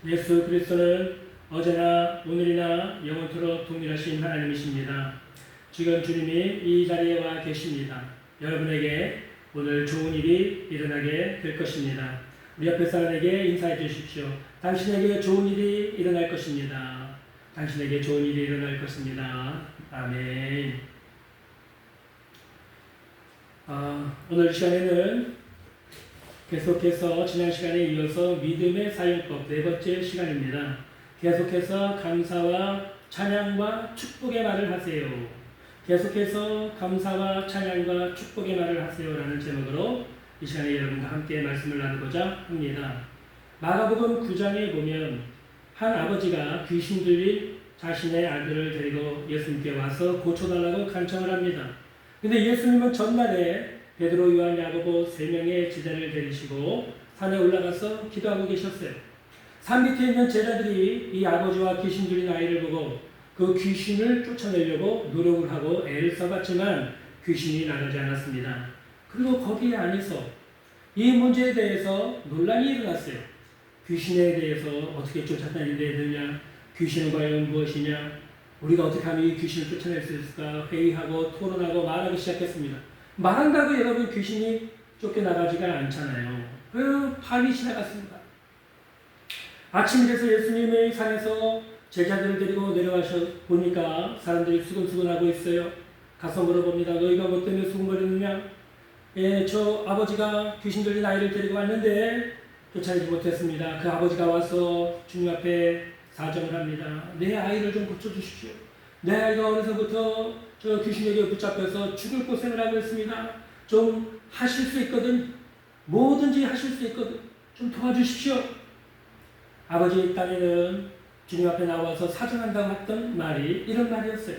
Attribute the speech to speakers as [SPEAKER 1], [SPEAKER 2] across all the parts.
[SPEAKER 1] 예수 그리스도는 어제나 오늘이나 영원토록 동일하신 하나님이십니다. 지금 주님이 이 자리에 와 계십니다. 여러분에게 오늘 좋은 일이 일어나게 될 것입니다. 우리 옆에 사람에게 인사해 주십시오. 당신에게 좋은 일이 일어날 것입니다. 당신에게 좋은 일이 일어날 것입니다. 아멘. 오늘 시간에는 계속해서 지난 시간에 이어서 믿음의 사용법 네 번째 시간입니다. 계속해서 감사와 찬양과 축복의 말을 하세요. 계속해서 감사와 찬양과 축복의 말을 하세요라는 제목으로 이 시간에 여러분과 함께 말씀을 나누고자 합니다. 마가복음 9장에 보면 한 아버지가 귀신 들린 자신의 아들을 데리고 예수님께 와서 고쳐달라고 간청을 합니다. 근데 예수님은 전날에 베드로, 요한, 야고보 3명의 제자를 데리시고 산에 올라가서 기도하고 계셨어요. 산 밑에 있는 제자들이 이 아버지와 귀신 들린 아이를 보고 그 귀신을 쫓아내려고 노력을 하고 애를 써봤지만 귀신이 나가지 않았습니다. 그리고 거기에 안에서 이 문제에 대해서 논란이 일어났어요. 귀신에 대해서 어떻게 쫓아다녀야 되느냐, 귀신은 과연 무엇이냐, 우리가 어떻게 하면 이 귀신을 쫓아낼 수 있을까 회의하고 토론하고 말하기 시작했습니다. 말한다고 여러분 귀신이 쫓겨나가지가 않잖아요. 밤이 지나갔습니다. 아침이 돼서 예수님의 산에서 제자들을 데리고 내려가셔 보니까 사람들이 수근수근하고 있어요. 가서 물어봅니다. 너희가 뭐 때문에 수근거리느냐? 예, 저 아버지가 귀신 들린 아이를 데리고 왔는데 쫓아내지 못했습니다. 그 아버지가 와서 주님 앞에 사정을 합니다. 내 아이를 좀 고쳐주십시오. 내 아이가 어려서부터 저 귀신에게 붙잡혀서 죽을 고생을 하고 있습니다. 좀 하실 수 있거든. 뭐든지 하실 수 있거든. 좀 도와주십시오. 아버지의 땅에는 주님 앞에 나와서 사정한다고 했던 말이 이런 말이었어요.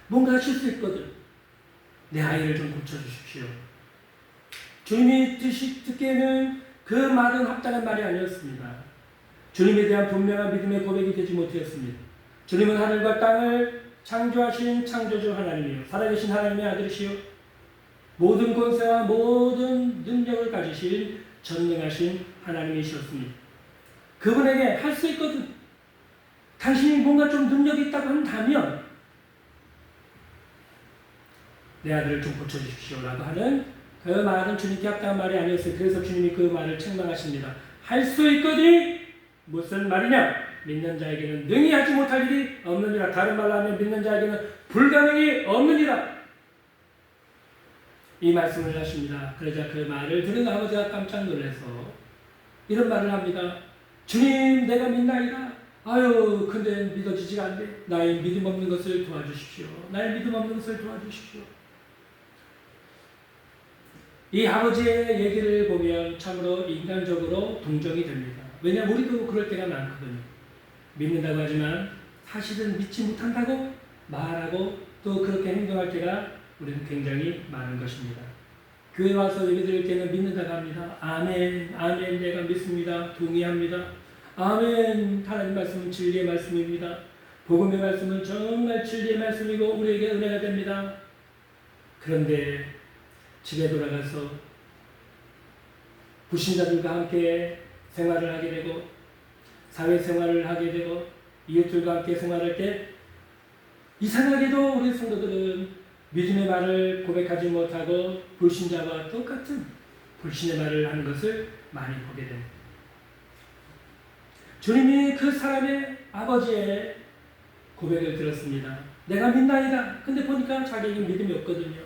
[SPEAKER 1] 뭔가 하실 수 있거든. 내 아이를 좀 고쳐주십시오. 주님이 듣기에는 그 말은 합당한 말이 아니었습니다. 주님에 대한 분명한 믿음의 고백이 되지 못했습니다. 주님은 하늘과 땅을 창조하신 창조주 하나님이요, 살아계신 하나님의 아들이시요, 모든 권세와 모든 능력을 가지신 전능하신 하나님이셨습니다. 그분에게 할 수 있거든. 당신이 뭔가 좀 능력이 있다고 한다면 내 아들을 좀 고쳐주십시오라고 하는 그 말은 주님께 합당한 말이 아니었어요. 그래서 주님이 그 말을 책망하십니다. 할 수 있거든. 무슨 말이냐? 믿는 자에게는 능히 하지 못할 일이 없느니라. 다른 말로 하면 믿는 자에게는 불가능이 없느니라. 이 말씀을 하십니다. 그러자 그 말을 들은 아버지가 깜짝 놀라서 이런 말을 합니다. 주님, 내가 믿나이다. 아유, 근데 믿어지지가 않네. 나의 믿음 없는 것을 도와주십시오. 나의 믿음 없는 것을 도와주십시오. 이 아버지의 얘기를 보면 참으로 인간적으로 동정이 됩니다. 왜냐하면 우리도 그럴 때가 많거든요. 믿는다고 하지만 사실은 믿지 못한다고 말하고 또 그렇게 행동할 때가 우리는 굉장히 많은 것입니다. 교회 와서 예배 드릴 때는 믿는다고 합니다. 아멘, 아멘, 내가 믿습니다. 동의합니다. 아멘, 하나님 말씀은 진리의 말씀입니다. 복음의 말씀은 정말 진리의 말씀이고 우리에게 은혜가 됩니다. 그런데 집에 돌아가서 불신자들과 함께 생활을 하게 되고 사회생활을 하게 되고 이웃들과 함께 생활할 때 이상하게도 우리 성도들은 믿음의 말을 고백하지 못하고 불신자와 똑같은 불신의 말을 하는 것을 많이 보게 됩니다. 주님이 그 사람의 아버지의 고백을 들었습니다. 내가 믿나이다. 근데 보니까 자기에게 믿음이 없거든요.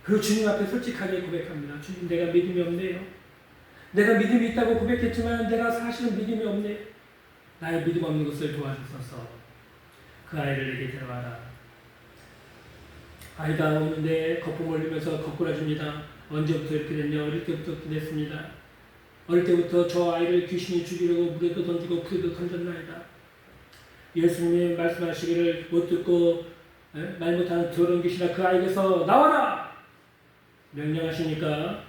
[SPEAKER 1] 그 주님 앞에 솔직하게 고백합니다. 주님, 내가 믿음이 없네요. 내가 믿음이 있다고 고백했지만 내가 사실은 믿음이 없네. 나의 믿음 없는 것을 도와주소서. 그 아이를 내게 데려와라. 아이가 오는데 거품을 흘리면서 거꾸라집니다. 언제부터 이렇게 됐냐? 어릴 때부터 이렇게 됐습니다. 어릴 때부터 저 아이를 귀신이 죽이려고 물에도 던지고 불에도 던졌나이다. 예수님이 말씀하시기를 못 듣고 말 못하는 더러운 귀신아, 그 아이에게서 나와라! 명령하시니까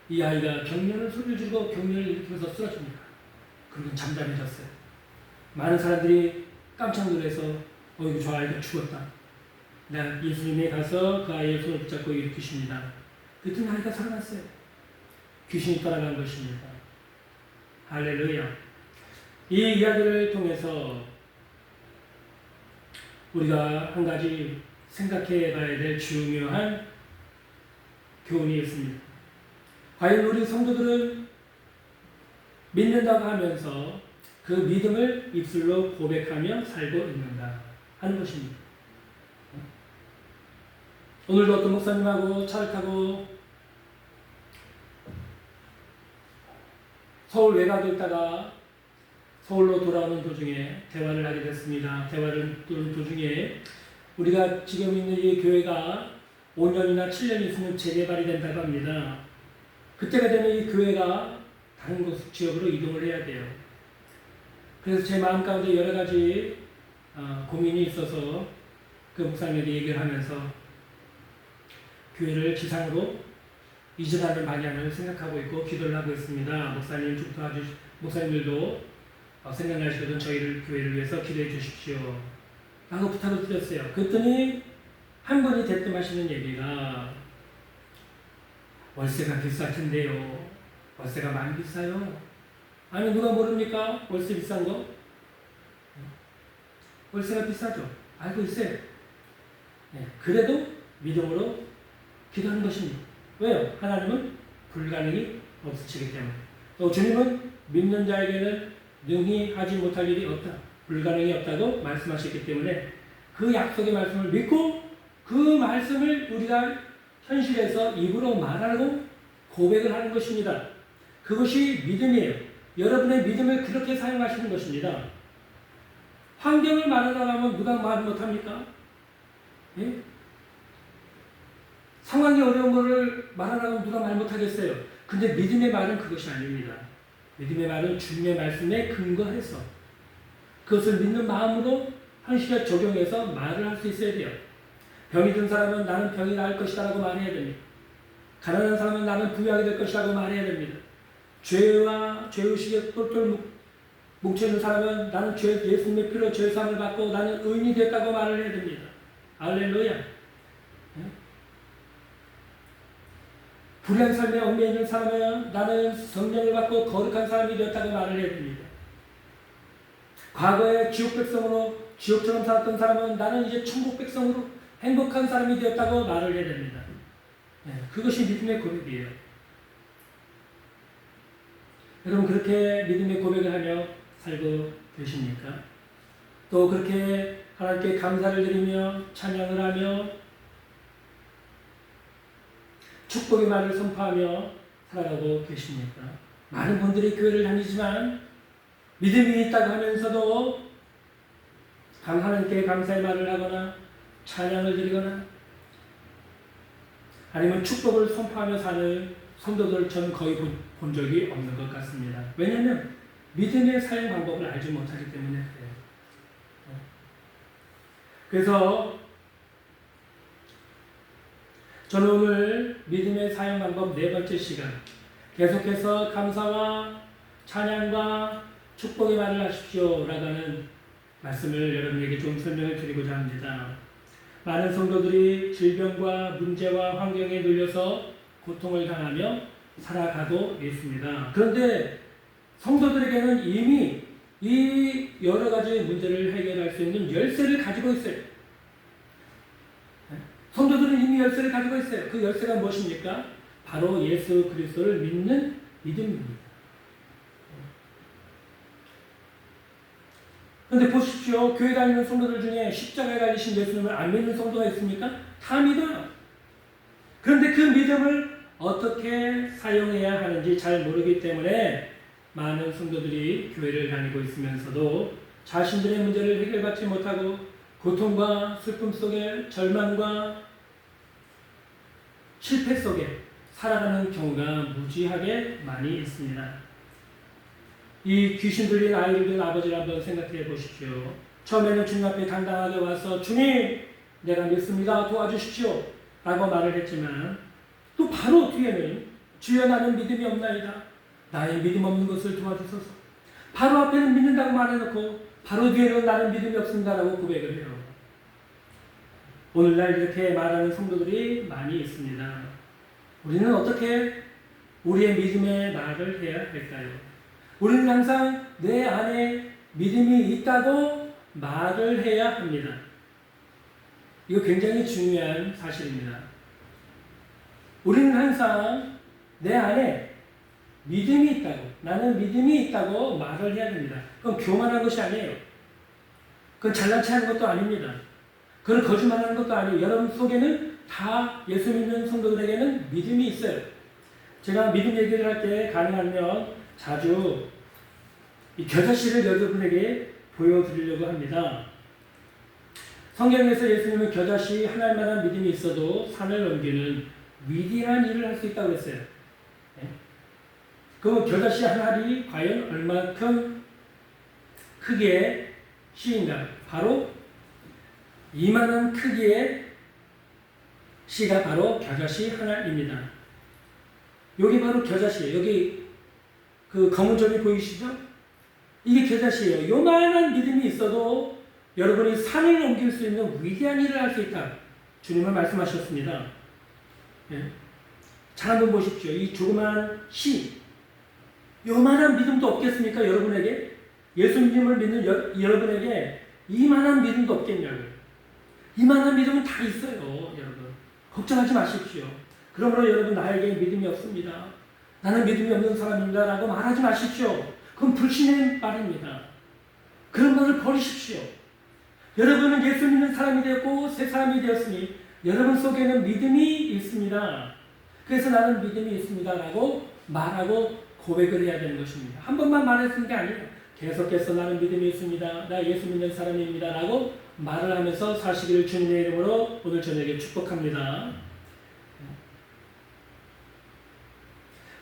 [SPEAKER 1] 이 아이가 경련을 소리를 지르고 경련을 일으키면서 쓰러집니다. 그리고 잠잠해졌어요. 많은 사람들이 깜짝 놀라서 이거 저 아이가 죽었다. 예수님이 가서 그 아이의 손을 붙잡고 일으키십니다. 그랬더니 아이가 살아났어요. 귀신이 떠나간 것입니다. 할렐루야. 이 이야기를 통해서 우리가 한 가지 생각해 봐야 될 중요한 교훈이 있습니다. 과연 우리 성도들은 믿는다고 하면서 그 믿음을 입술로 고백하며 살고 있는가 하는 것입니다. 오늘도 어떤 목사님하고 차를 타고 서울 외곽에 있다가 서울로 돌아오는 도중에 대화를 하게 됐습니다. 대화를 하는 도중에 우리가 지금 있는 이 교회가 5년이나 7년 있으면 재개발이 된다고 합니다. 그때가 되면 이 교회가 다른 곳 지역으로 이동을 해야 돼요. 그래서 제 마음 가운데 여러 가지 고민이 있어서 그 목사님에게 얘기를 하면서 교회를 지상으로 이전하는 방향을 생각하고 있고 기도를 하고 있습니다. 목사님들도 생각나시거든 저희를 교회를 위해서 기도해 주십시오 하고 부탁을 드렸어요. 그랬더니 한 분이 대뜸하시는 얘기가 월세가 비쌀 텐데요. 월세가 많이 비싸요. 아니 누가 모릅니까? 월세 비싼 거? 월세가 비싸죠. 알고 있어요. 네, 그래도 믿음으로 기도하는 것입니다. 왜요? 하나님은 불가능이 없으시기 때문에. 또 주님은 믿는 자에게는 능히 하지 못할 일이 없다. 불가능이 없다고 말씀하셨기 때문에 그 약속의 말씀을 믿고 그 말씀을 우리가 현실에서 입으로 말하고 고백을 하는 것입니다. 그것이 믿음이에요. 여러분의 믿음을 그렇게 사용하시는 것입니다. 환경을 말하라면 누가 말 못합니까? 예? 상황이 어려운 것을 말하라면 누가 말 못하겠어요. 근데 믿음의 말은 그것이 아닙니다. 믿음의 말은 주님의 말씀에 근거해서 그것을 믿는 마음으로 현실에 적용해서 말을 할 수 있어야 돼요. 병이 든 사람은 나는 병이 나을 것이다 라고 말해야 됩니다. 가난한 사람은 나는 부유하게 될 것이다 라고 말해야 됩니다. 죄와 죄의식에 똘똘 뭉쳐있는 사람은 나는 예수님의 피로 죄사함을 받고 나는 의인이 됐다고 말을 해야 됩니다. 할렐루야. 불의한 삶에 얽매여 있는 사람은 나는 성령을 받고 거룩한 사람이 되었다고 말을 해야 됩니다. 과거에 지옥 백성으로 지옥처럼 살았던 사람은 나는 이제 천국 백성으로 행복한 사람이 되었다고 말을 해야 됩니다. 그것이 믿음의 고백이에요. 여러분 그렇게 믿음의 고백을 하며 살고 계십니까? 또 그렇게 하나님께 감사를 드리며 찬양을 하며 축복의 말을 선포하며 살아가고 계십니까? 많은 분들이 교회를 다니지만 믿음이 있다고 하면서도 하나님께 감사의 말을 하거나 찬양을 드리거나 아니면 축복을 선포하며 사는 성도들 전 거의 본 적이 없는 것 같습니다. 왜냐하면 믿음의 사용 방법을 알지 못하기 때문에 그래요. 그래서 저는 오늘 믿음의 사용 방법 4번째 시간 계속해서 감사와 찬양과 축복의 말을 하십시오 라고 하는 말씀을 여러분에게 좀 설명을 드리고자 합니다. 많은 성도들이 질병과 문제와 환경에 눌려서 고통을 당하며 살아가고 있습니다. 그런데 성도들에게는 이미 이 여러 가지 문제를 해결할 수 있는 열쇠를 가지고 있어요. 성도들은 이미 열쇠를 가지고 있어요. 그 열쇠가 무엇입니까? 바로 예수 그리스도를 믿는 믿음입니다. 그런데 보십시오. 교회 다니는 성도들 중에 십자가에 달리신 예수님을 안 믿는 성도가 있습니까? 다 믿어요. 그런데 그 믿음을 어떻게 사용해야 하는지 잘 모르기 때문에 많은 성도들이 교회를 다니고 있으면서도 자신들의 문제를 해결받지 못하고 고통과 슬픔 속에 절망과 실패 속에 살아가는 경우가 무지하게 많이 있습니다. 이 귀신 들린 아이를 둔 아버지를 한번 생각해 보십시오. 처음에는 주님 앞에 당당하게 와서 주님 내가 믿습니다 도와주십시오 라고 말을 했지만 또 바로 뒤에는 주여 나는 믿음이 없나이다 나의 믿음 없는 것을 도와주소서. 바로 앞에는 믿는다고 말해놓고 바로 뒤에는 나는 믿음이 없습니다 라고 고백을 해요. 오늘날 이렇게 말하는 성도들이 많이 있습니다. 우리는 어떻게 우리의 믿음의 말을 해야 할까요? 우리는 항상 내 안에 믿음이 있다고 말을 해야 합니다. 이거 굉장히 중요한 사실입니다. 우리는 항상 내 안에 믿음이 있다고, 나는 믿음이 있다고 말을 해야 됩니다. 그건 교만한 것이 아니에요. 그건 잘난 체 하는 것도 아닙니다. 그건 거짓말하는 것도 아니에요. 여러분 속에는 다 예수 믿는 성도들에게는 믿음이 있어요. 제가 믿음 얘기를 할 때 가능하면 자주 이 겨자씨를 여러분에게 보여드리려고 합니다. 성경에서 예수님은 겨자씨 하나만한 믿음이 있어도 산을 넘기는 위대한 일을 할 수 있다고 했어요. 그럼 겨자씨 한 알이 과연 얼마큼 크기의 씨인가? 바로 이만한 크기의 씨가 바로 겨자씨 한 알입니다. 여기 바로 겨자씨예요. 여기 그 검은 점이 보이시죠? 이게 겨자씨예요. 요만한 믿음이 있어도 여러분이 산을 넘길 수 있는 위대한 일을 할 수 있다. 주님은 말씀하셨습니다. 잘 한번 보십시오. 이 조그마한 씨, 요만한 믿음도 없겠습니까? 여러분에게? 예수님을 믿는 여러분에게 이만한 믿음도 없겠냐고요. 이만한 믿음은 다 있어요. 여러분 걱정하지 마십시오. 그러므로 여러분 나에게 믿음이 없습니다, 나는 믿음이 없는 사람입니다 라고 말하지 마십시오. 그건 불신의 말입니다. 그런 말을 버리십시오. 여러분은 예수 믿는 사람이 되었고 새 사람이 되었으니 여러분 속에는 믿음이 있습니다. 그래서 나는 믿음이 있습니다 라고 말하고 고백을 해야 되는 것입니다. 한 번만 말했는 게 아니에요. 계속해서 나는 믿음이 있습니다, 나 예수 믿는 사람입니다 라고 말을 하면서 사시기를 주님의 이름으로 오늘 저녁에 축복합니다.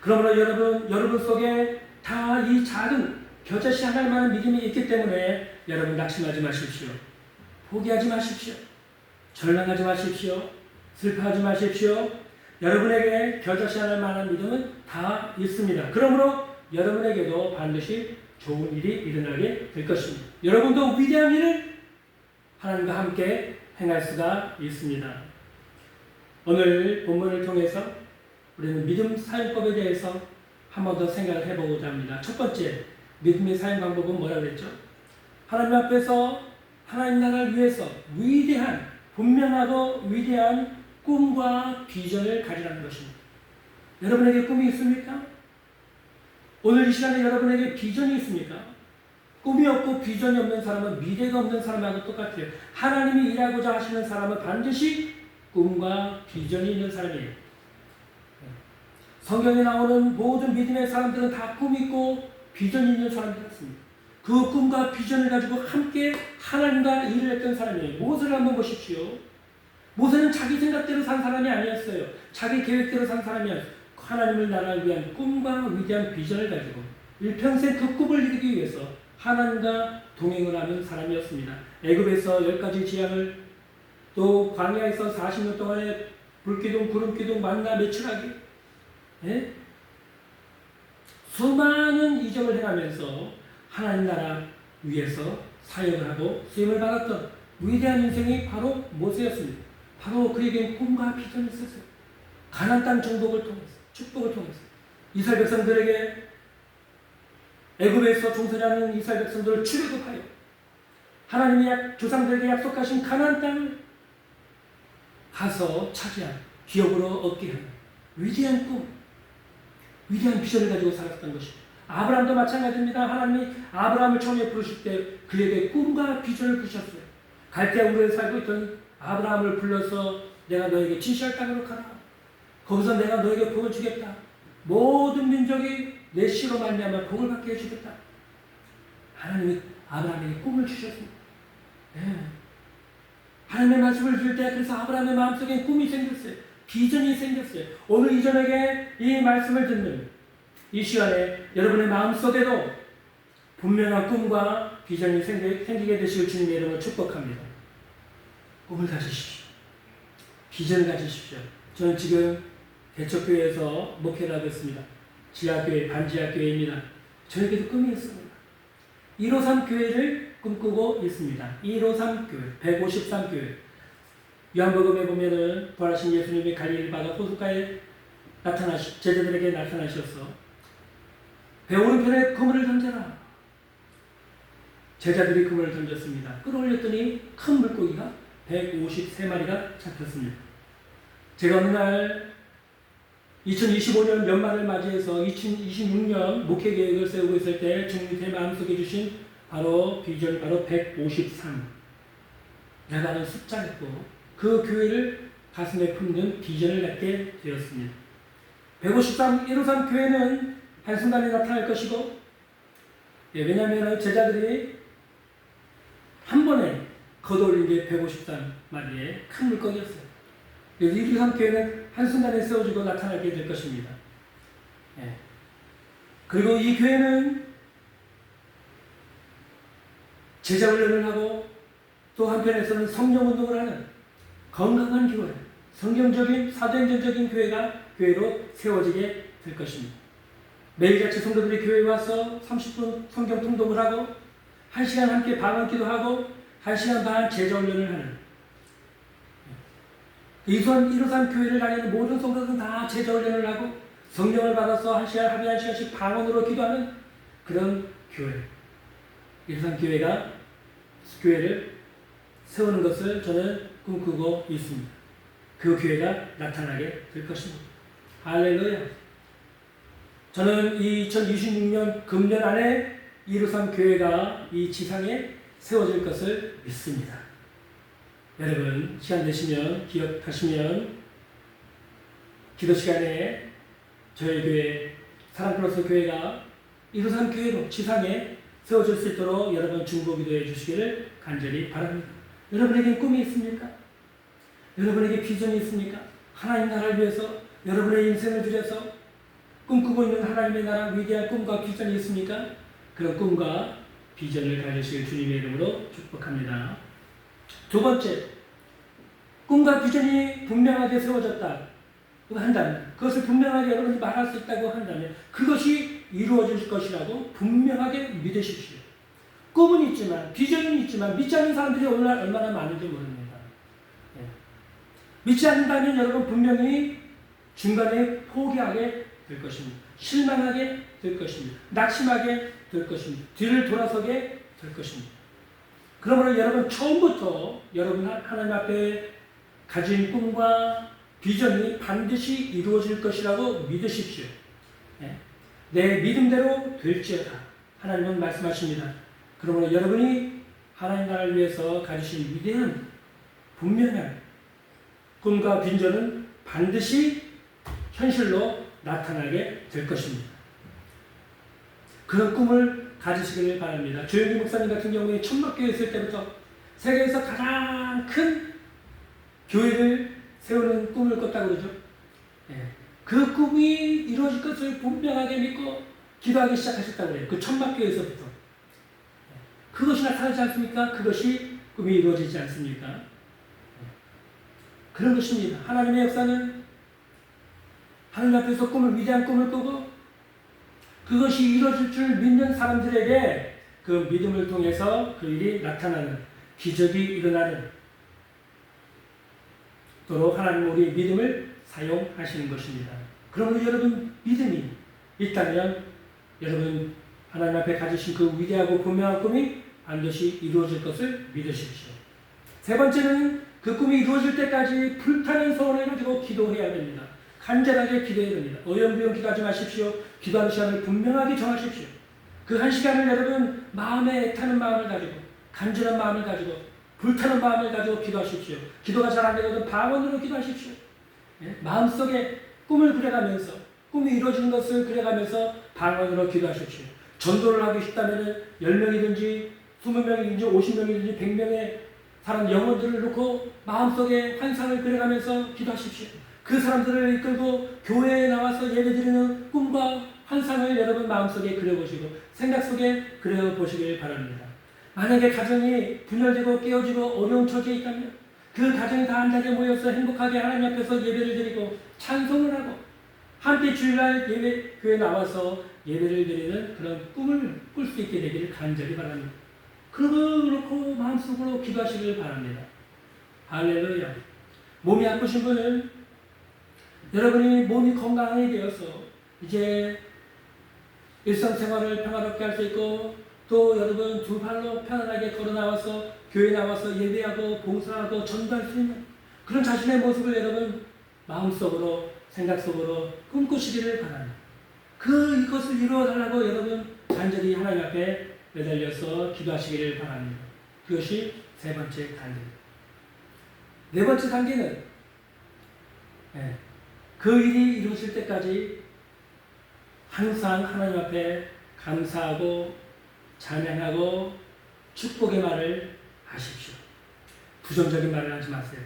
[SPEAKER 1] 그러므로 여러분 속에 다 이 작은 겨자씨 하나만한 믿음이 있기 때문에 여러분 낙심하지 마십시오. 포기하지 마십시오. 절망하지 마십시오. 슬퍼하지 마십시오. 여러분에게 겨자씨 하나만한 믿음은 다 있습니다. 그러므로 여러분에게도 반드시 좋은 일이 일어나게 될 것입니다. 여러분도 위대한 일을 하나님과 함께 행할 수가 있습니다. 오늘 본문을 통해서 우리는 믿음 사용법에 대해서 한 번 더 생각을 해보고자 합니다. 첫 번째, 믿음의 사용 방법은 뭐라고 그랬죠? 하나님 앞에서 하나님 나라를 위해서 위대한, 분명하고 위대한 꿈과 비전을 가지라는 것입니다. 여러분에게 꿈이 있습니까? 오늘 이 시간에 여러분에게 비전이 있습니까? 꿈이 없고 비전이 없는 사람은 미래가 없는 사람하고 똑같아요. 하나님이 일하고자 하시는 사람은 반드시 꿈과 비전이 있는 사람이에요. 성경에 나오는 모든 믿음의 사람들은 다 꿈이 있고 비전이 있는 사람들이었습니다. 그 꿈과 비전을 가지고 함께 하나님과 일을 했던 사람이에요. 모세를 한번 보십시오. 모세는 자기 생각대로 산 사람이 아니었어요. 자기 계획대로 산 사람이 아니었어요. 하나님을 나라를 위한 꿈과 위대한 비전을 가지고 일평생 그 꿈을 이루기 위해서 하나님과 동행을 하는 사람이었습니다. 애굽에서 10가지 재앙을, 또 광야에서 40년 동안의 불기둥, 구름기둥, 만나 매출하기, 수많은 이적을 행하면서 하나님 나라 위해서 사역을 하고 쓰임을 받았던 위대한 인생이 바로 모세였습니다. 바로 그에게 꿈과 비전이 있었어요. 가나안 땅 정복을 통해서, 축복을 통해서 이스라엘 백성들에게, 애굽에서 종살이하는 이스라엘 백성들을 출애굽하여 하나님이 조상들에게 약속하신 가나안 땅을 가서 차지한, 기업으로 얻게 하는 위대한 꿈, 위대한 비전을 가지고 살았던 것입니다. 아브라함도 마찬가지입니다. 하나님이 아브라함을 처음에 부르실 때 그에게 꿈과 비전을 주셨어요. 갈대아 우르에 살고 있던 아브라함을 불러서 내가 너에게 지시할 땅으로 가라. 거기서 내가 너에게 복을 주겠다. 모든 민족이 내 씨로 말미암아 복을 받게 해주겠다. 하나님이 아브라함에게 꿈을 주셨습니다. 하나님의 말씀을 줄 때 그래서 아브라함의 마음속에 꿈이 생겼어요. 비전이 생겼어요. 오늘 이 저녁에 이 말씀을 듣는 이 시간에 여러분의 마음속에도 분명한 꿈과 비전이 생기게 되시길 주님의 이름으로 축복합니다. 꿈을 가지십시오. 비전을 가지십시오. 저는 지금 대척교회에서 목회를 하고 있습니다. 지하교회, 반지하교회입니다. 저에게도 꿈이 있습니다. 153 교회를 꿈꾸고 있습니다. 153 교회, 153 교회. 요한복음에 보면은 부활하신 예수님이 갈릴리 바다 호숫가에 제자들에게 나타나셔서 배 오른편에 그물을 던져라. 제자들이 그물을 던졌습니다. 끌어올렸더니 큰 물고기가 153마리가 잡혔습니다. 제가 어느 날 2025년 연말을 맞이해서 2026년 목회 계획을 세우고 있을 때 주님이 제 마음속에 주신 바로 비전, 바로 153. 라는 숫자였고 그 교회를 가슴에 품는 비전을 갖게 되었습니다. 153, 153 교회는 한순간에 나타날 것이고, 왜냐하면 제자들이 한 번에 걷어올린 게 153마리의 큰 물고기였어요. 123 교회는 한순간에 세워지고 나타나게 될 것입니다. 그리고 이 교회는 제자훈련을 하고 또 한편에서는 성령운동을 하는 건강한 교회, 성경적인 사도행전적인 교회로 세워지게 될 것입니다. 매일 같이 성도들이 교회에 와서 30분 성경 통독을 하고 1시간 함께 방언기도 하고 1시간 반 제자훈련을 하는 153 교회를 다니는 모든 성도들은 다 제자훈련을 하고 성령을 받아서 하루에 1시간씩 방언으로 기도하는 그런 교회, 153 교회를 세우는 것을 저는 꿈꾸고 있습니다. 그 교회가 나타나게 될 것입니다. 할렐루야. 저는 2026년 금년 안에 153 교회가 이 지상에 세워질 것을 믿습니다. 여러분 시간 되시면 기억하시면 기도 시간에 저희 교회 사랑플러스 교회가 153 교회로 지상에 세워질 수 있도록 여러분 중보기도해 주시기를 간절히 바랍니다. 여러분에게 꿈이 있습니까? 여러분에게 비전이 있습니까? 하나님 나라를 위해서 여러분의 인생을 들여서 꿈꾸고 있는 하나님의 나라 위대한 꿈과 비전이 있습니까? 그런 꿈과 비전을 가지실 주님의 이름으로 축복합니다. 두 번째, 꿈과 비전이 분명하게 세워졌다 한다면, 그것을 분명하게 여러분이 말할 수 있다고 한다면 그것이 이루어질 것이라고 분명하게 믿으십시오. 꿈은 있지만 비전은 있지만 믿지 않는 사람들이 오늘날 얼마나 많은지 모릅니다. 믿지 않는다면 여러분 분명히 중간에 포기하게 될 것입니다. 실망하게 될 것입니다. 낙심하게 될 것입니다. 뒤를 돌아서게 될 것입니다. 그러므로 여러분 처음부터 여러분 하나님 앞에 가진 꿈과 비전이 반드시 이루어질 것이라고 믿으십시오. 내 믿음대로 될지어다. 하나님은 말씀하십니다. 그러므로 여러분이 하나님 나라를 위해서 가지신 위대한 분명한 꿈과 비전은 반드시 현실로 나타나게 될 것입니다. 그런 꿈을 가지시기를 바랍니다. 조영기 목사님 같은 경우에 천막교회 있을 때부터 세계에서 가장 큰 교회를 세우는 꿈을 꿨다고 그러죠. 그 꿈이 이루어질 것을 분명하게 믿고 기도하기 시작하셨다고 해요. 그 천막교회에서부터. 그것이 나타나지 않습니까? 그것이 꿈이 이루어지지 않습니까? 그런 것입니다. 하나님의 역사는 하나님 앞에서 위대한 꿈을 꾸고 그것이 이루어질 줄 믿는 사람들에게 그 믿음을 통해서 그 일이 나타나는 기적이 일어나는 도록 하나님 우리의 믿음을 사용하시는 것입니다. 그러므로 여러분 믿음이 있다면 여러분 하나님 앞에 가지신 그 위대하고 분명한 꿈이 반드시 이루어질 것을 믿으십시오. 세 번째는 그 꿈이 이루어질 때까지 불타는 소원을 가지고 기도해야 됩니다. 간절하게 기도해야 됩니다. 어영부영 기도하지 마십시오. 기도하는 시간을 분명하게 정하십시오. 그 한 시간을 여러분 마음에 애타는 마음을 가지고 간절한 마음을 가지고 불타는 마음을 가지고 기도하십시오. 기도가 잘 안 되거든 방언으로 기도하십시오. 마음속에 꿈을 그려가면서 꿈이 이루어지는 것을 그려가면서 방언으로 기도하십시오. 전도를 하고 싶다면 10명이든지 20명이든지 50명이든지 100명의 사람 영혼들을 놓고 마음속에 환상을 그려가면서 기도하십시오. 그 사람들을 이끌고 교회에 나와서 예배드리는 꿈과 환상을 여러분 마음속에 그려보시고 생각 속에 그려보시길 바랍니다. 만약에 가정이 분열되고 깨어지고 어려운 처지에 있다면 그 가정이 다 한 자리에 모여서 행복하게 하나님 앞에서 예배를 드리고 찬송을 하고 함께 주일날 교회에 나와서 예배를 드리는 그런 꿈을 꿀 수 있게 되기를 간절히 바랍니다. 그렇고 마음속으로 기도하시길 바랍니다. 할렐루야. 몸이 아프신 분은 여러분이 몸이 건강하게 되어서 이제 일상생활을 평화롭게 할 수 있고 또 여러분 두 발로 편안하게 걸어 나와서 교회 나와서 예배하고 봉사하고 전도할 수 있는 그런 자신의 모습을 여러분 마음속으로 생각 속으로 꿈꾸시기를 바랍니다. 이것을 이루어달라고 여러분 간절히 하나님 앞에 매달려서 기도하시기를 바랍니다. 그것이 세 번째 단계입니다. 네 번째 단계는 그 일이 이루어질 때까지 항상 하나님 앞에 감사하고 찬양하고 축복의 말을 하십시오. 부정적인 말을 하지 마세요.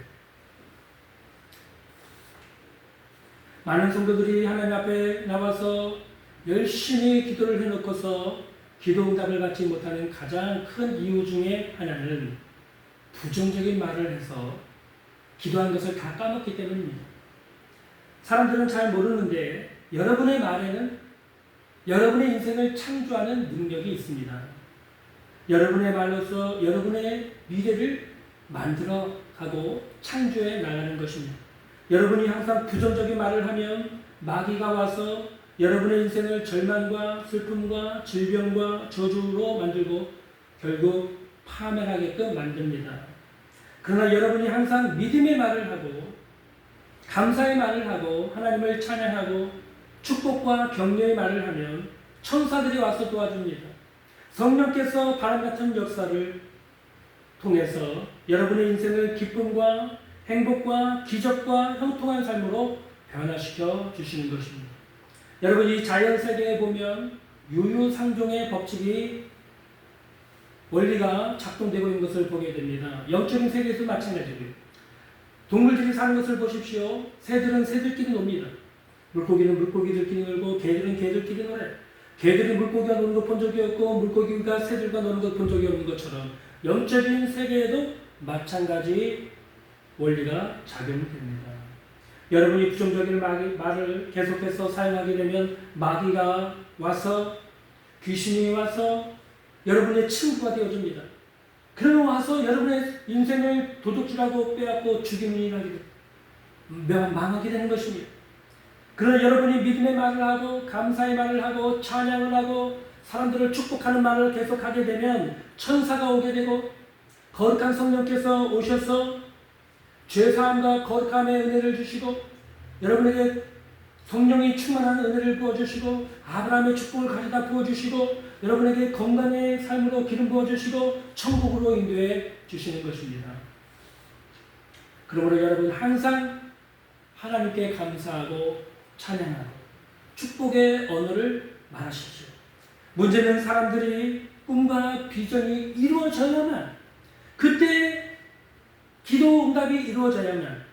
[SPEAKER 1] 많은 성도들이 하나님 앞에 나와서 열심히 기도를 해놓고서 기도 응답을 받지 못하는 가장 큰 이유 중에 하나는 부정적인 말을 해서 기도한 것을 다 까먹기 때문입니다. 사람들은 잘 모르는데 여러분의 말에는 여러분의 인생을 창조하는 능력이 있습니다. 여러분의 말로서 여러분의 미래를 만들어가고 창조해 나가는 것입니다. 여러분이 항상 부정적인 말을 하면 마귀가 와서 여러분의 인생을 절망과 슬픔과 질병과 저주로 만들고 결국 파멸하게끔 만듭니다. 그러나 여러분이 항상 믿음의 말을 하고 감사의 말을 하고 하나님을 찬양하고 축복과 격려의 말을 하면 천사들이 와서 도와줍니다. 성령께서 바람같은 역사를 통해서 여러분의 인생을 기쁨과 행복과 기적과 형통한 삶으로 변화시켜 주시는 것입니다. 여러분 이 자연세계에 보면 유유상종의 법칙이 원리가 작동되고 있는 것을 보게 됩니다. 영적인 세계에서 마찬가지고요. 동물들이 사는 것을 보십시오. 새들은 새들끼리 놉니다. 물고기는 물고기들끼리 놀고 개들은 개들끼리 놀아요. 개들이 물고기와 노는 것 본 적이 없고 물고기가 새들과 노는 것 본 적이 없는 것처럼 영적인 세계에도 마찬가지 원리가 작용됩니다. 여러분이 부정적인 말을 계속해서 사용하게 되면 마귀가 와서 귀신이 와서 여러분의 친구가 되어줍니다. 그러면 와서 여러분의 인생을 도둑질하고 빼앗고 죽이는 일을 하게 됩니다. 망하게 되는 것입니다. 그러나 여러분이 믿음의 말을 하고 감사의 말을 하고 찬양을 하고 사람들을 축복하는 말을 계속하게 되면 천사가 오게 되고 거룩한 성령께서 오셔서 죄사함과 거룩함의 은혜를 주시고 여러분에게 성령이 충만한 은혜를 부어주시고 아브라함의 축복을 가져다 부어주시고 여러분에게 건강의 삶으로 기름 부어주시고 천국으로 인도해 주시는 것입니다. 그러므로 여러분 항상 하나님께 감사하고 찬양하고 축복의 언어를 말하십시오. 문제는 사람들이 꿈과 비전이 이루어져야만 그때 기도 응답이 이루어져야만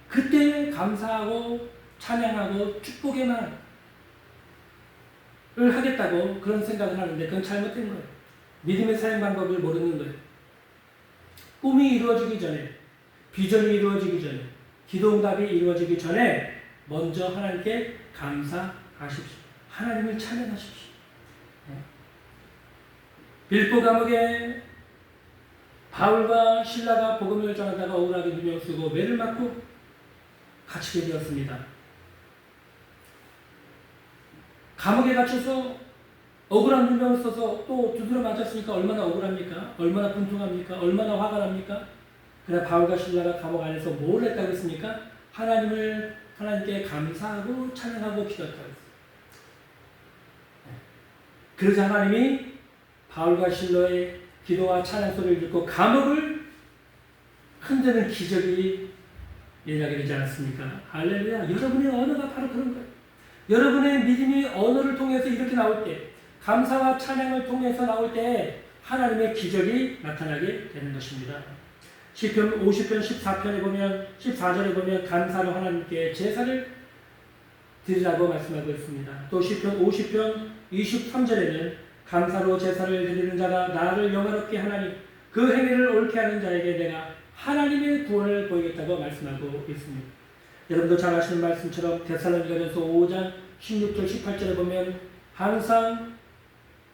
[SPEAKER 1] 그때 감사하고 찬양하고 축복의 말을 하겠다고 그런 생각을 하는데 그건 잘못된 거예요. 믿음의 사용 방법을 모르는 거예요. 꿈이 이루어지기 전에 비전이 이루어지기 전에 기도 응답이 이루어지기 전에 먼저 하나님께 감사하십시오. 하나님을 찬양하십시오. 빌보 감옥에 바울과 실라가 복음을 전하다가 억울하게 누명 쓰고 매를 맞고 갇히게 되었습니다. 감옥에 갇혀서 억울한 누명을 써서 또 두드려 맞았으니까 얼마나 억울합니까? 얼마나 분통합니까? 얼마나 화가 납니까? 그러나 바울과 실라가 감옥 안에서 뭘 했다고 했습니까? 하나님께 감사하고 찬양하고 기도했다고 했습니다. 그래서 하나님이 바울과 실라의 기도와 찬양 소리를 듣고 감옥을 흔드는 기적이 일어나게 되지 않았습니까? 할렐루야. 여러분의 언어가 바로 그런 거예요. 여러분의 믿음이 언어를 통해서 이렇게 나올 때 감사와 찬양을 통해서 나올 때 하나님의 기적이 나타나게 되는 것입니다. 시편 50편 14편에 보면 14절에 보면 감사로 하나님께 제사를 드리라고 말씀하고 있습니다. 또 시편 50편 23절에는 감사로 제사를 드리는 자가 나를 영화롭게 하나니 그 행위를 옳게 하는 자에게 내가 하나님의 구원을 보이겠다고 말씀하고 있습니다. 여러분도 잘 아시는 말씀처럼 데살로니가전서 5장 16절 18절에 보면 항상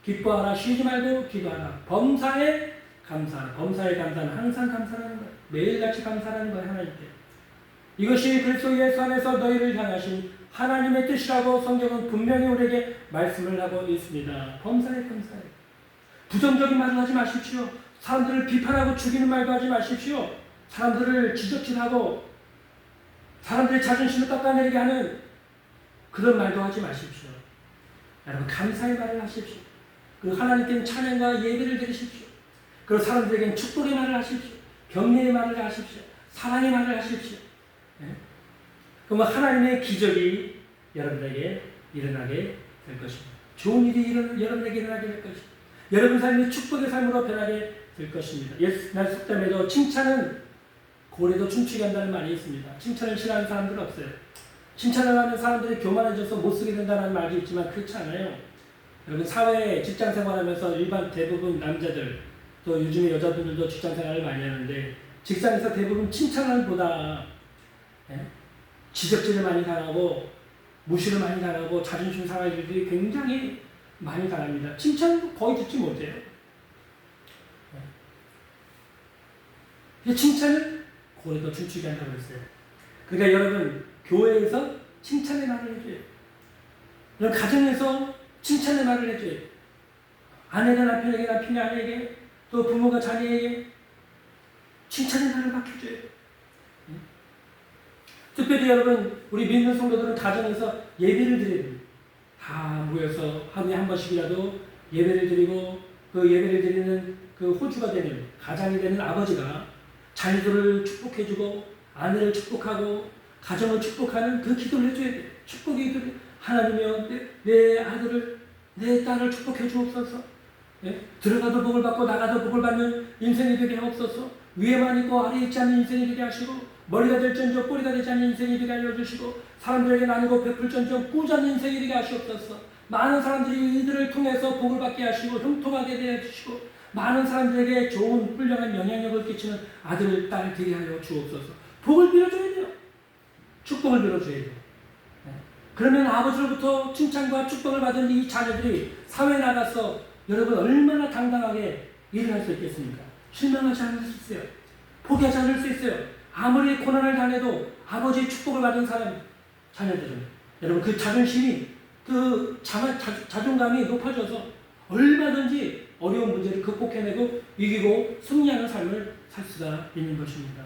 [SPEAKER 1] 기뻐하라 쉬지 말고 기도하라 범사에 감사하라. 범사에 감사는 항상 감사하는 거예요. 매일같이 감사하는 거예요. 하나님께. 이것이 그리스도 예수 안에서 너희를 향하신 하나님의 뜻이라고 성경은 분명히 우리에게 말씀을 하고 있습니다. 범사에 범사에. 부정적인 말을 하지 마십시오. 사람들을 비판하고 죽이는 말도 하지 마십시오. 사람들을 지적질하고 사람들의 자존심을 깎아내리게 하는 그런 말도 하지 마십시오. 여러분 감사의 말을 하십시오. 그리고 하나님께는 찬양과 예배를 드리십시오. 그리고 사람들에게는 축복의 말을 하십시오. 격려의 말을 하십시오. 사랑의 말을 하십시오. 네? 그러면 하나님의 기적이 여러분에게 일어나게 될 것입니다. 좋은 일이 여러분에게 일어나게 될 것입니다. 여러분 삶이 축복의 삶으로 변하게 될 것입니다. 옛날 속담에도 칭찬은 고래도 춤추게 한다는 말이 있습니다. 칭찬을 싫어하는 사람들은 없어요. 칭찬을 하면 사람들이 교만해져서 못쓰게 된다는 말이 있지만 그렇지 않아요. 여러분 사회 직장 생활하면서 일반 대부분 남자들 또 요즘에 여자분들도 직장 생활을 많이 하는데 직장에서 대부분 칭찬을 보다 지적질을 많이 당하고 무시를 많이 당하고 자존심 상할 일들이 굉장히 많이 당합니다. 칭찬도 거의 듣지 못해요. 칭찬을 고래도 춤추게 한다고 했어요. 그러니까 여러분 교회에서 칭찬의 말을 해줘요. 여러분 가정에서 칭찬의 말을 해줘요. 아내가 남편에게, 남편이 아내에게, 또 부모가 자녀에게 칭찬의 말을 막 해줘요. 특별히 여러분 우리 믿는 성도들은 가정에서 예배를 드려야 됩니다. 다 모여서 하루에 한 번씩이라도 예배를 드리고 그 예배를 드리는 그 호주가 되는 가장이 되는 아버지가 자녀들을 축복해주고 아내를 축복하고 가정을 축복하는 그 기도를 해줘야 돼요. 축복의 기도를 하나님이여 내 아들을 내 딸을 축복해 주옵소서. 들어가도 복을 받고 나가도 복을 받는 인생이 되게 하옵소서. 위에만 있고 아래에 있지 않는 인생이 되게 하시고 머리가 될전저 꼬리가 되지 않는 인생이 되게 알려주시고 사람들에게 나누고 베풀전저 꾸잔 인생이 되게 하시옵소서. 많은 사람들이 이들을 통해서 복을 받게 하시고 형통하게 되어 주시고 많은 사람들에게 좋은 훌륭한 영향력을 끼치는 아들, 딸 되게 하여 주옵소서. 복을 빌어줘야 돼요. 축복을 빌어줘야 돼요. 그러면 아버지로부터 칭찬과 축복을 받은 이 자녀들이 사회에 나가서 여러분 얼마나 당당하게 일을 할 수 있겠습니까? 실망하지 않을 수 있어요. 포기하지 않을 수 있어요. 아무리 고난을 당해도 아버지의 축복을 받은 사람, 자녀들은 여러분 그 자존심이 그 자존감이 높아져서 얼마든지 어려운 문제를 극복해내고 이기고 승리하는 삶을 살 수가 있는 것입니다.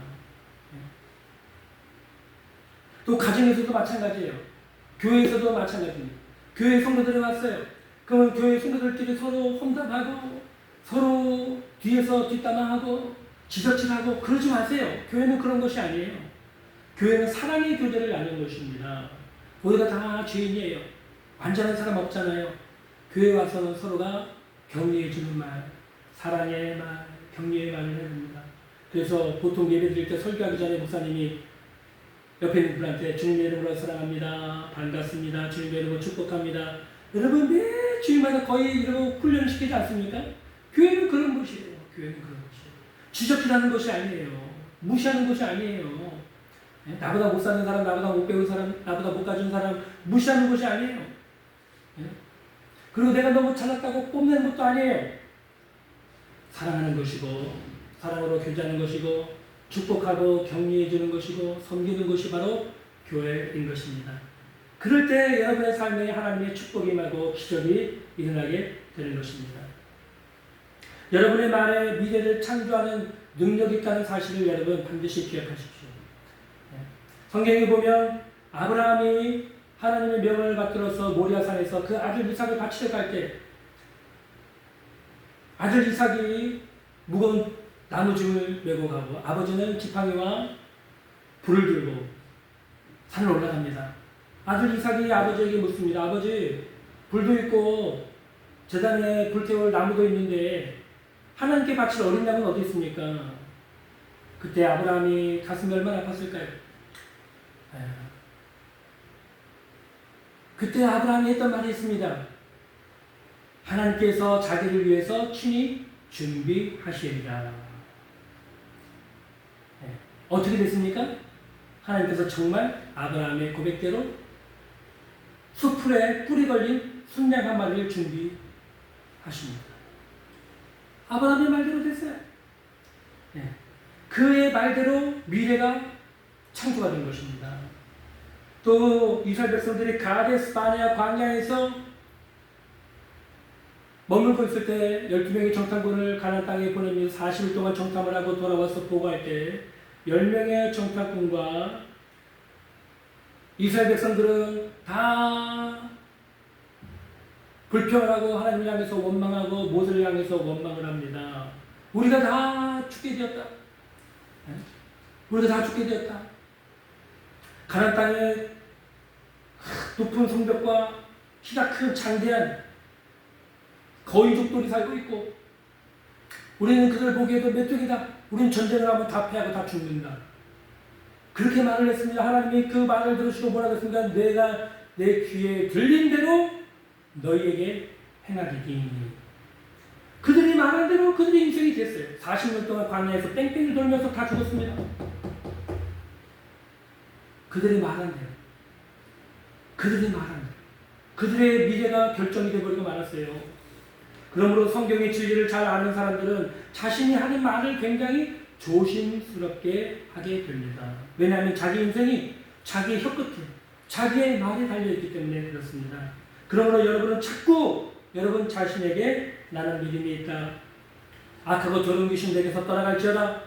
[SPEAKER 1] 또 가정에서도 마찬가지예요. 교회에서도 마찬가지입니다. 교회 성도들이 왔어요. 그러면 교회 성도들끼리 서로 험담하고 서로 뒤에서 뒷담화하고 지적질하고 그러지 마세요. 교회는 그런 것이 아니에요. 교회는 사랑의 교제를 나누는 것입니다. 우리가 다 죄인이에요. 완전한 사람 없잖아요. 교회 와서는 서로가 격려해 주는 말, 사랑의 말, 격려의 말을 해야 됩니다. 그래서 보통 예배 드릴 때 설교하기 전에 목사님이 옆에 있는 분한테 주님의 이름으로 사랑합니다. 반갑습니다. 주님의 이름으로 축복합니다. 여러분 매 주일마다 거의 이러고 훈련을 시키지 않습니까? 교회는 그런 것이에요. 교회는 그런 것이에요. 지적질하는 것이 아니에요. 무시하는 것이 아니에요. 나보다 못 사는 사람, 나보다 못 배운 사람, 나보다 못 가진 사람 무시하는 것이 아니에요. 그리고 내가 너무 잘났다고 뽐내는 것도 아니에요. 사랑하는 것이고 사랑으로 교제하는 것이고 축복하고 격려해 주는 것이고 섬기는 것이 바로 교회인 것입니다. 그럴 때 여러분의 삶에 하나님의 축복이 임하고 기적이 일어나게 되는 것입니다. 여러분의 말에 미래를 창조하는 능력이 있다는 사실을 여러분 반드시 기억하십시오. 성경에 보면 아브라함이 하나님의 명을 받들어서 모리아산에서 그 아들 이삭을 바치러 갈 때 아들 이삭이 무거운 나무짐을 메고 가고 아버지는 지팡이와 불을 들고 산을 올라갑니다. 아들 이삭이 아버지에게 묻습니다. 아버지, 불도 있고 제단에 불태울 나무도 있는데 하나님께 바칠 어린 양은 어디 있습니까? 그때 아브라함이 가슴이 얼마나 아팠을까요? 그때 아브라함이 했던 말이 있습니다. 하나님께서 자기를 위해서 친히 준비하시리라. 어떻게 됐습니까? 하나님께서 정말 아브라함의 고백대로 숲풀에 뿔이 걸린 순양 한 마리를 준비하십니다. 아브라함의 말대로 됐어요. 그의 말대로 미래가 창조가 된 것입니다. 또 이스라엘 백성들이 가데스 바네아 광야에서 머물고 있을 때 12명의 정탐꾼을 가나안 땅에 보내면서 40일 동안 정탐을 하고 돌아와서 보고할 때 10명의 정탐꾼과 이스라엘 백성들은 다 불평을 하고 하나님을 향해서 원망하고 모세를 향해서 원망을 합니다. 우리가 다 죽게 되었다. 우리가 다 죽게 되었다. 가나안 땅에 높은 성벽과 키가 큰 장대한 거인족들이 살고 있고 우리는 그들 보기에도 메뚜기다. 우리는 전쟁을 하면 다 패하고 다 죽는다. 그렇게 말을 했습니다. 하나님이 그 말을 들으시고 뭐라고 했습니까? 내가 내 귀에 들린 대로 너희에게 행하리니. 그들이 말한 대로 그들의 인생이 됐어요. 40년 동안 광야에서 뺑뺑이 돌면서 다 죽었습니다. 그들이 말한 대로. 그들이 말한 대로. 그들의 미래가 결정이 되어버리고 말았어요. 그러므로 성경의 진리를 잘 아는 사람들은 자신이 하는 말을 굉장히 조심스럽게 하게 됩니다. 왜냐하면 자기 인생이 자기의 혀끝에 자기의 말에 달려있기 때문에 그렇습니다. 그러므로 여러분은 자꾸 여러분 자신에게 나는 믿음이 있다. 악하고 더러운 귀신 내게서 떠나갈지어다.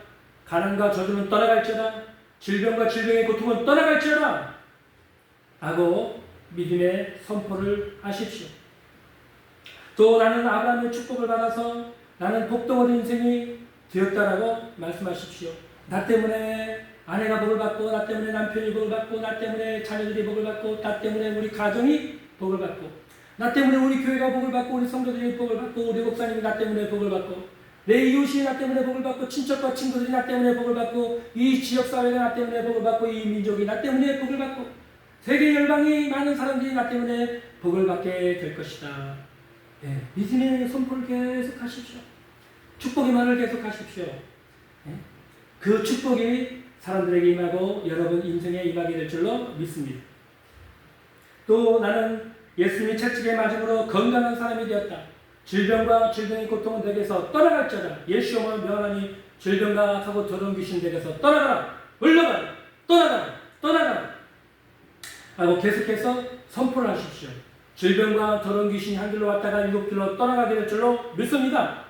[SPEAKER 1] 가난과 저주는 떠나갈지어다. 질병과 질병의 고통은 떠나갈지어다. 하고 믿음의 선포를 하십시오. 또 나는 아브라함의 축복을 받아서 나는 복덩어리 인생이 되었다라고 말씀하십시오. 나 때문에 아내가 복을 받고, 나 때문에 남편이 복을 받고, 나 때문에 자녀들이 복을 받고, 나 때문에 우리 가정이 복을 받고, 나 때문에 우리 교회가 복을 받고, 우리 성도들이 복을 받고, 우리 목사님이 나 때문에 복을 받고, 내 이웃이 나 때문에 복을 받고, 친척과 친구들이 나 때문에 복을 받고, 이 지역사회가 나 때문에 복을 받고, 이 민족이 나 때문에 복을 받고, 세계 열방이 많은 사람들이 나 때문에 복을 받게 될 것이다. 네, 믿음의 선포를 계속 하십시오. 축복의 말을 계속 하십시오. 네? 그 축복이 사람들에게 임하고 여러분 인생에 임하게 될 줄로 믿습니다. 또 나는 예수님이 채찍에 맞음으로 건강한 사람이 되었다. 질병과 질병의 고통은 내게서 떠나갈지어다. 예수님을 명하니 질병과 악하고 더러운 귀신 내게서 떠나가라. 물러가라. 떠나가라. 떠나가라. 하고 계속해서 선포를 하십시오. 질병과 더러운 귀신이 한 길로 왔다가 일곱 길로 떠나가게 될 줄로 믿습니다.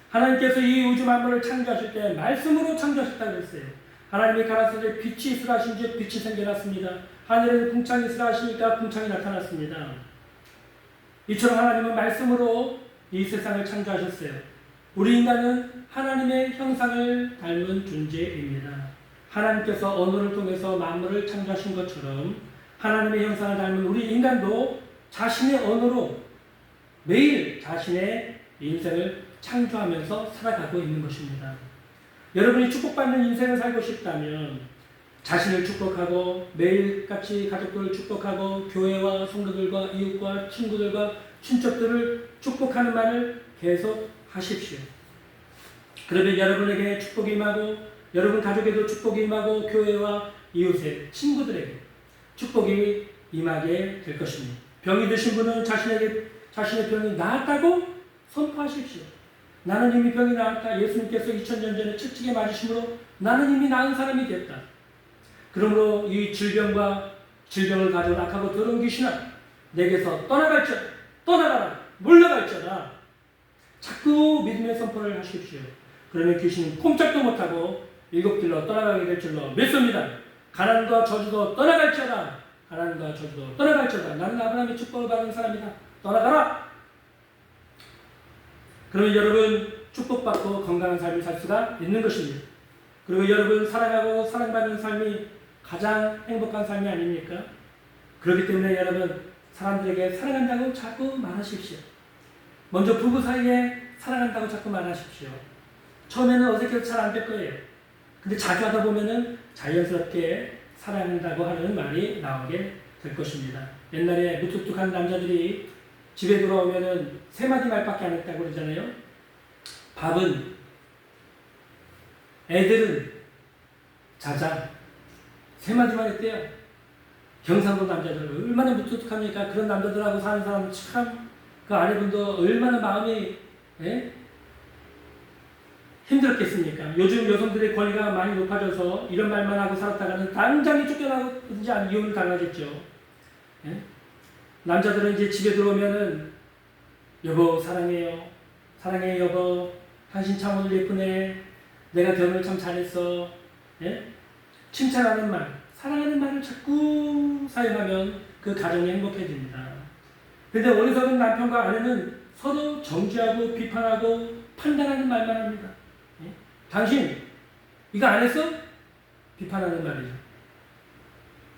[SPEAKER 1] 하나님께서 이 우주 만물을 창조하실 때 말씀으로 창조하셨다고 했어요. 하나님이 가라사대 빛이 있으라 하신즉 빛이 생겨났습니다. 하늘에는 궁창이 있으라 하시니까 궁창이 나타났습니다. 이처럼 하나님은 말씀으로 이 세상을 창조하셨어요. 우리 인간은 하나님의 형상을 닮은 존재입니다. 하나님께서 언어를 통해서 만물을 창조하신 것처럼 하나님의 형상을 닮은 우리 인간도 자신의 언어로 매일 자신의 인생을 창조하면서 살아가고 있는 것입니다. 여러분이 축복받는 인생을 살고 싶다면 자신을 축복하고 매일같이 가족들을 축복하고 교회와 성도들과 이웃과 친구들과 친척들을 축복하는 말을 계속 하십시오. 그러면 여러분에게 축복이 임하고 여러분 가족에도 축복이 임하고 교회와 이웃의 친구들에게 축복이 임하게 될 것입니다. 병이 드신 분은 자신의 병이 나았다고 선포하십시오. 나는 이미 병이 나았다. 예수님께서 2000년 전에 채찍에 맞으심으로 나는 이미 나은 사람이 됐다. 그러므로 이 질병과 질병을 가져온 악하고 더러운 귀신아 내게서 떠나갈지어다. 떠나가라. 물러갈지어다. 자꾸 믿음의 선포를 하십시오. 그러면 귀신은 꼼짝도 못하고 일곱 길로 떠나가게 될 줄로 믿습니다. 가난과 저주도 떠나갈지어다. 가난과 저주도 떠나갈지어다. 나는 아브라함의 축복을 받은 사람이다. 떠나가라. 그러면 여러분 축복받고 건강한 삶을 살 수가 있는 것입니다. 그리고 여러분 사랑하고 사랑받는 삶이 가장 행복한 삶이 아닙니까? 그렇기 때문에 여러분 사람들에게 사랑한다고 자꾸 말하십시오. 먼저 부부 사이에 사랑한다고 자꾸 말하십시오. 처음에는 어색해서 잘 안 될 거예요. 근데 자주 하다 보면은 자연스럽게 사랑한다고 하는 말이 나오게 될 것입니다. 옛날에 무뚝뚝한 남자들이 집에 돌아오면은 세 마디 말밖에 안 했다고 그러잖아요. 밥은, 애들은, 자자. 세 마디만 했대요. 경상도 남자들 얼마나 무뚝뚝합니까? 그런 남자들하고 사는 사람 참 그 아내분도 얼마나 마음이 힘들었겠습니까? 요즘 여성들의 권리가 많이 높아져서 이런 말만 하고 살았다가는 당장에 쫓겨나든지 이혼을 당하겠죠. 예? 남자들은 이제 집에 들어오면은 여보 사랑해요. 사랑해 여보. 당신 참 오늘 예쁘네. 내가 결혼을 참 잘했어. 예? 칭찬하는 말, 사랑하는 말을 자꾸 사용하면 그 가정이 행복해집니다. 근데 어리석은 남편과 아내는 서로 정죄하고 비판하고 판단하는 말만 합니다. 예? 당신 이거 안 했어? 비판하는 말이죠.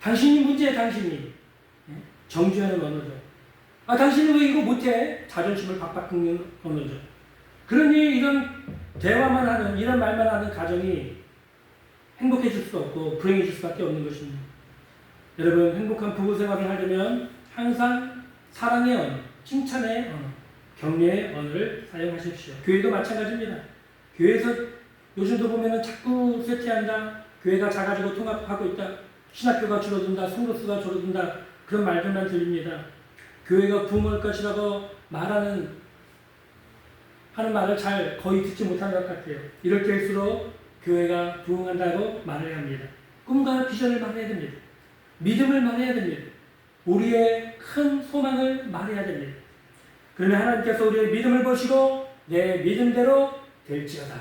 [SPEAKER 1] 당신이 문제야 당신이. 예? 정죄하는 언어죠. 당신은 왜 이거 못해? 자존심을 박박 긁는 언어죠. 그러니 이런 대화만 하는 이런 말만 하는 가정이 행복해질 수가 없고 불행해질 수밖에 없는 것입니다. 여러분 행복한 부부 생활을 하려면 항상 사랑의 언어, 칭찬의 언어, 격려의 언어를 사용하십시오. 교회도 마찬가지입니다. 교회에서 요즘도 보면은 자꾸 쇠퇴한다, 교회가 작아지고 통합하고 있다, 신학교가 줄어든다, 성도수가 줄어든다 그런 말들만 들립니다. 교회가 부흥할 것이라고 하는 말을 잘 거의 듣지 못한 것 같아요. 이럴 때일수록 교회가 부흥한다고 말을 합니다. 꿈과 비전을 말해야 됩니다. 믿음을 말해야 됩니다. 우리의 큰 소망을 말해야 됩니다. 그러면 하나님께서 우리의 믿음을 보시고 내 믿음대로 될지어다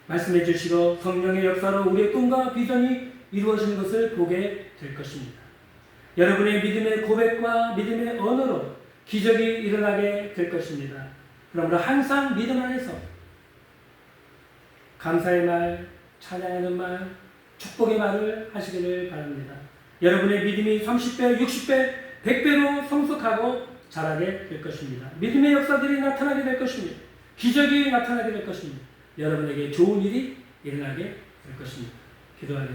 [SPEAKER 1] 말씀해 주시고 성령의 역사로 우리의 꿈과 비전이 이루어지는 것을 보게 될 것입니다. 여러분의 믿음의 고백과 믿음의 언어로 기적이 일어나게 될 것입니다. 그러므로 항상 믿음 안에서 감사의 말, 찬양하는 말, 축복의 말을 하시기를 바랍니다. 여러분의 믿음이 30배, 60배, 100배로 성숙하고 자라게 될 것입니다. 믿음의 역사들이 나타나게 될 것입니다. 기적이 나타나게 될 것입니다. 여러분에게 좋은 일이 일어나게 될 것입니다. 기도하겠습니다.